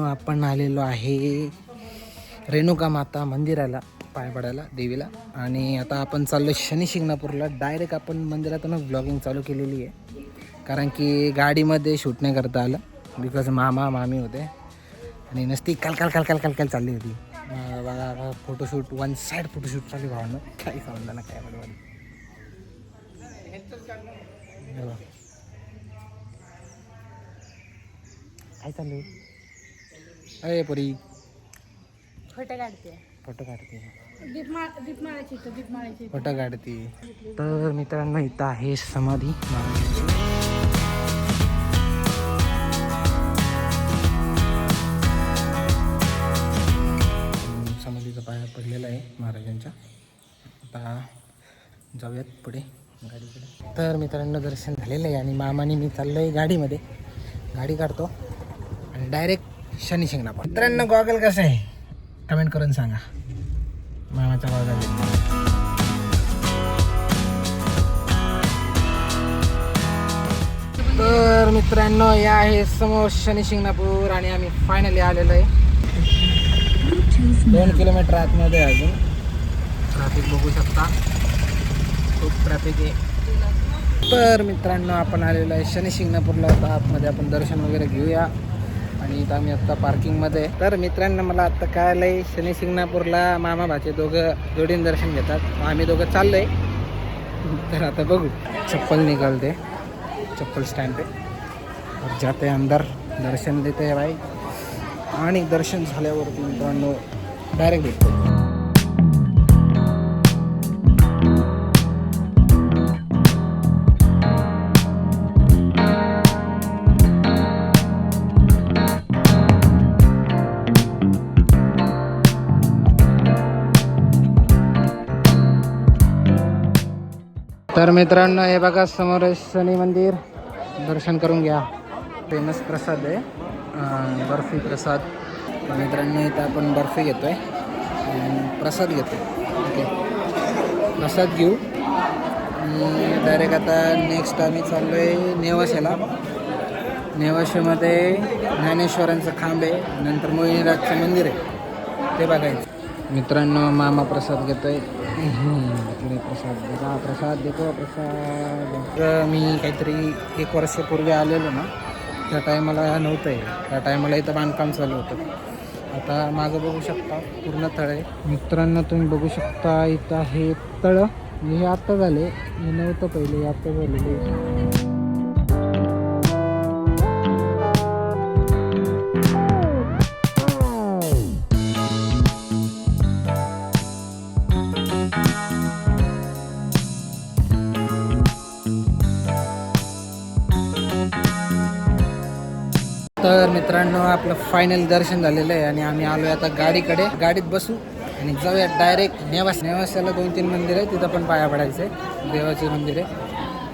मित्रांनो आपण आलेलो आहे रेणुका माता मंदिराला पाय पडायला देवीला. आणि आता आपण चाललो शनी शिंगणापूरला. डायरेक्ट आपण मंदिरातूनच ब्लॉगिंग चालू केलेली आहे, कारण की गाडीमध्ये शूट नाही करता आलं बिकॉज मामा मामी होते आणि नसती काल चालली होती. बघा फोटोशूट, वन साईड फोटोशूट चालू भावनं काही समजा ना काय बरोबर. काय चालू अरे पुरी फोटो काढते फोटो काढते. तर मित्रांनो इथं आहे समाधी समाधीचा पाया पडलेला आहे महाराजांच्या. आता जाऊयात पुढे गाडीकडे. तर मित्रांनो दर्शन झालेलं आहे आणि मामाने मी चाललो आहे गाडीमध्ये. गाडी काढतो आणि डायरेक्ट शनी शिंगणापूर. मित्रांनो गॉगल कसं आहे कमेंट करून सांगा. मामाचा गॉगल. तर मित्रांनो या आहे समोर शनी शिंगणापूर आणि आम्ही फायनली आलेलो आहे. 2 किलोमीटर आतमध्ये अजून. ट्रॅफिक बघू शकता, खूप ट्रॅफिक आहे. तर मित्रांनो आपण आलेलो आहे शनी शिंगणापूरला. आता आतमध्ये आपण दर्शन वगैरे घेऊया. आणि इथं आम्ही आत्ता पार्किंगमध्ये. तर मित्रांनो मला आत्ता काय आलं आहे, शनी शिंगणापूरला मामा भाचे दोघं जोडीने दर्शन घेतात. आम्ही दोघं चाललो आहे. तर आता बघू. चप्पल निघालते, चप्पल स्टँड पे और जाते अंदर. दर्शन देते है भाई. आणि दर्शन झाल्यावरती मित्रांनो डायरेक्ट भेटतो. तर मित्रांनो हे बघा समोर शनी मंदिर. दर्शन करून घ्या. फेमस प्रसाद आहे, बर्फी प्रसाद. मित्रांनो इथं आपण बर्फी घेतो आहे, प्रसाद घेतो. ओके प्रसाद घेऊ आणि डायरेक्ट आता नेक्स्ट आम्ही चाललो आहे नेवाशाला. नेवाशामध्ये ज्ञानेश्वरांचं खांब आहे, नंतर मोहिनीराजचं मंदिर आहे, ते बघायचं. मित्रांनो मामा प्रसाद घेतो आहे. प्रसाद देतो, प्रसाद देतो प्रसाद. मी काहीतरी 1 वर्षापूर्वी आलेलो ना, त्या टायमाला नव्हतं आहे. त्या टायमाला इथं बांधकाम चालू होतं. आता मागं बघू शकता पूर्ण तळ आहे. मित्रांनो तुम्ही बघू शकता इथं आहे तळं. हे आत्ता झाले, हे नव्हतं पहिले, आत्ता झालेले. तर मित्रांनो आपलं फायनल दर्शन झालेलं आहे आणि आम्ही आलो आहे आता गाडीकडे. गाडीत बसू आणि जाऊया डायरेक्ट नेवाशाला 2-3 मंदिर आहे, तिथं पण पाया पडायचं आहे, देवाचे मंदिर आहे.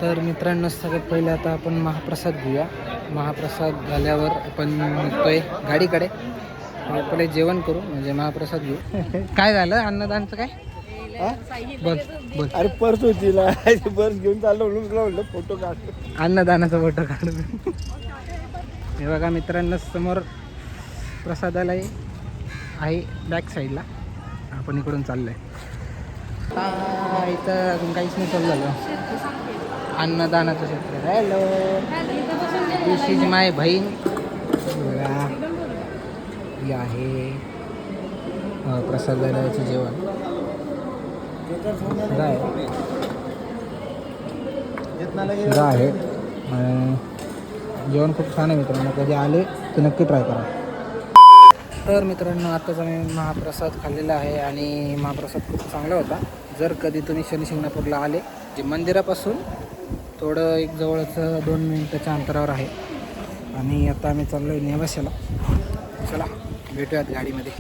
तर मित्रांनो सगळ्यात पहिले आता आपण महाप्रसाद घेऊया. महाप्रसाद झाल्यावर आपण निघतोय गाडीकडे. पहिले जेवण करू म्हणजे महाप्रसाद घेऊ. काय झालं अन्नदानचं काय बोल. अरे पर्स होती ना, पर्स घेऊन चाललो म्हणून फोटो काढतो. अन्नदानाचा फोटो काढू. हे बघा मित्रांनो समोर प्रसादालय आहे बॅक साईडला. आपण इकडून चाललो आहे. इथं अजून काहीच नाही चालू झालं. अन्नदानाचं क्षेत्र. हॅलो, दिस इज माय बहीण. ही आहे प्रसादालयाचं जेवण. शिरा आहे. जेवण खूप छान आहे मित्रांनो, कधी आले तर नक्की ट्राय करा. तर मित्रांनो आत्ताच आम्ही महाप्रसाद खाल्लेला आहे आणि महाप्रसाद खूप चांगला होता. जर कधी तुम्ही शनी शिंगणापूरला आले, जे मंदिरापासून थोडं एक जवळचं 2 मिनिटाच्या अंतरावर आहे. आणि आता आम्ही चाललो आहे नेवाशाला. चला भेटूयात गाडीमध्ये.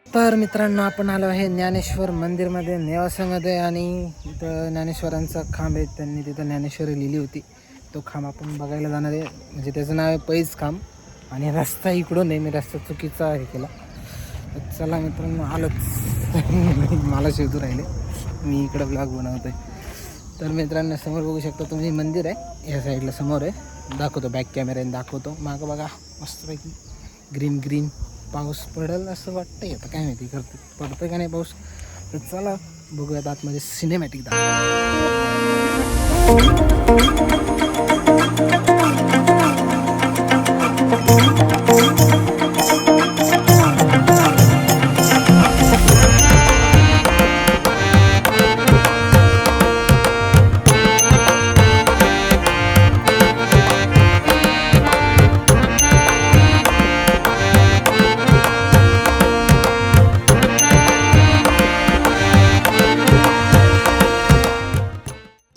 तर मित्रांनो आपण आलो आहे ज्ञानेश्वर मंदिरमध्ये नेवाशामध्ये. आणि इथं ज्ञानेश्वरांचा खांब आहे, त्यांनी तिथं ज्ञानेश्वरी लिहिली होती. तो खांब आपण बघायला जाणार आहे, म्हणजे त्याचं नाव आहे पैज खांब. आणि रस्ता इकडून आहे, मी रस्ता चुकीचा हे केला. चला मित्रांनो आलोच मला शोधू राहिले मी इकडं ब्लॉग बनवतोय. तर मित्रांनो समोर बघू शकता तुम्ही मंदिर आहे या साईडला समोर आहे दाखवतो बॅक कॅमेऱ्याने दाखवतो. मागं बघा मस्तपैकी ग्रीन ग्रीन पाऊस पडेल असं वाटतंय आता काय माहिती पडतोय का नाही पाऊस. तर चला बघूयात आतमध्ये सिनेमॅटिक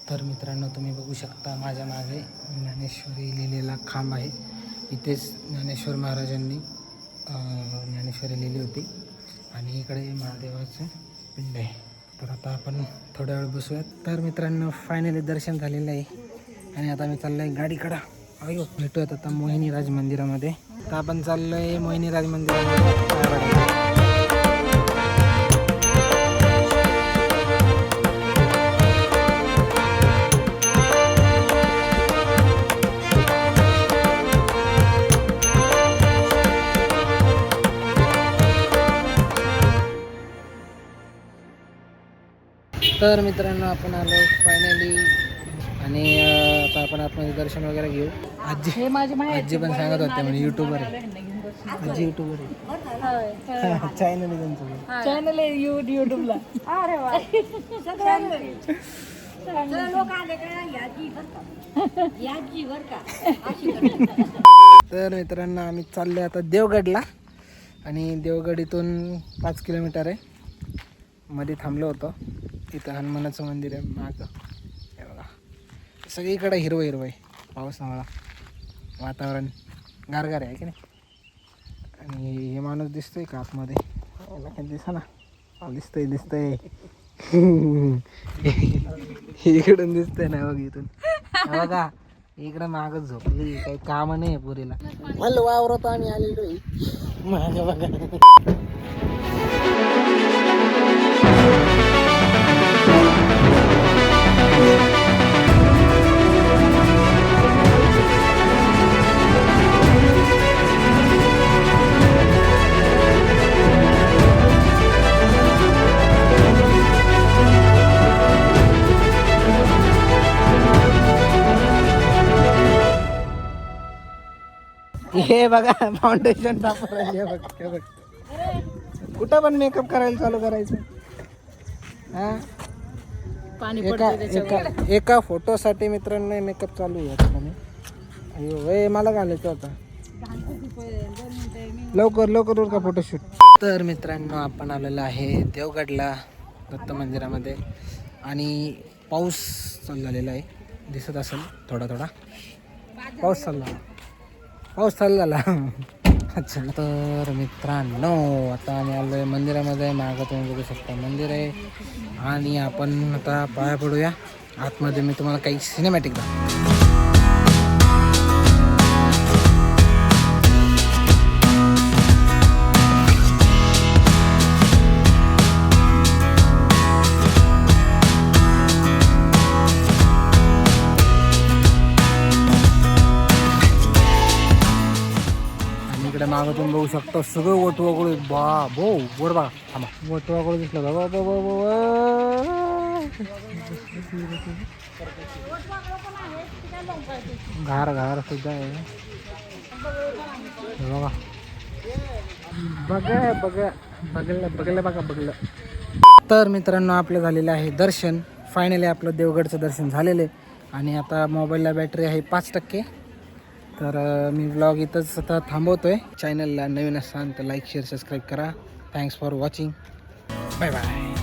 तर मित्रांनो तुम्ही बघू शकता माझ्या मागे ज्ञानेश्वरी लिहिलेला खांब आहे. इथेच ज्ञानेश्वर महाराजांनी ज्ञानेश्वरी लिहिली होती आणि इकडे महादेवाचं पिंड आहे. तर आता आपण थोड्या वेळ बसूयात. तर मित्रांनो फायनली दर्शन झालेलं आहे आणि आता मी चाललो आहे गाडीकडं. अयो भेटूयात आता मोहिनीराज मंदिरामध्ये. तर आपण चाललो आहे मोहिनीराज मंदिरामध्ये. तर मित्रांनो आपण आलो फायनली आणि आता आपण आतमध्ये दर्शन वगैरे घेऊ. आजी हे माझी आजी पण सांगत होते म्हणजे युट्यूबर आहे. आजी युट्यूबर आहे चॅनल आहे त्यांचं. चॅनल आहे युट्यूबला. अरे वा तर मित्रांनो आम्ही चाललो आता देवगडला आणि देवगड इथून 5 किलोमीटर आहे. मध्ये थांबलो होतो इथं हनुमानाचं मंदिर आहे मागं. हे बघा सगळीकडे हिरवं हिरवं आहे पावसामुळं वातावरण गारगार आहे की नाही. आणि हे माणूस दिसतोय का आतमध्ये दिसा ना दिसतंय इकडून दिसतंय ना बघ इथून बघा इकडं मागच झोपली काही काम नाही पुरीला. मला वावरत आम्ही आलेलो माग बघा. हे बघा फाउंडेशन टाकून बघ कुठं पण मेकअप करायला चालू करायचं. हा पाणी एका फोटोसाठी मित्रांनो मेकअप चालू आहे. अयो मला घालायचं होता लवकर का फोटोशूट. तर मित्रांनो आपण आलेलो आहे देवगडला दत्त मंदिरामध्ये आणि पाऊस चालू झालेला आहे दिसत असेल थोडा पाऊस चालू झाला. अच्छा तर मित्रांनो आता आम्ही आलो आहे मंदिरामध्ये. मागं तुम्ही बघू शकता मंदिर आहे आणि आपण आता पाया पडूया आतमध्ये. मी तुम्हाला काही सिनेमॅटिक दाखवतो. इकडे मागं तुम्ही बघू शकता सगळं वटवागुळ. वर बघा थांबा वटवागुळ दिसलं का घार सुद्धा आहे बघा. तर मित्रांनो आपलं झालेलं आहे दर्शन. फायनली आपलं देवगडचं दर्शन झालेलं आहे आणि आता मोबाईलला बॅटरी आहे 5%. तर मी ब्लॉग इथंच आता थांबवतोय. चॅनलला नवीन असाल तर लाईक शेअर सबस्क्राईब करा. Thanks for watching. Bye bye.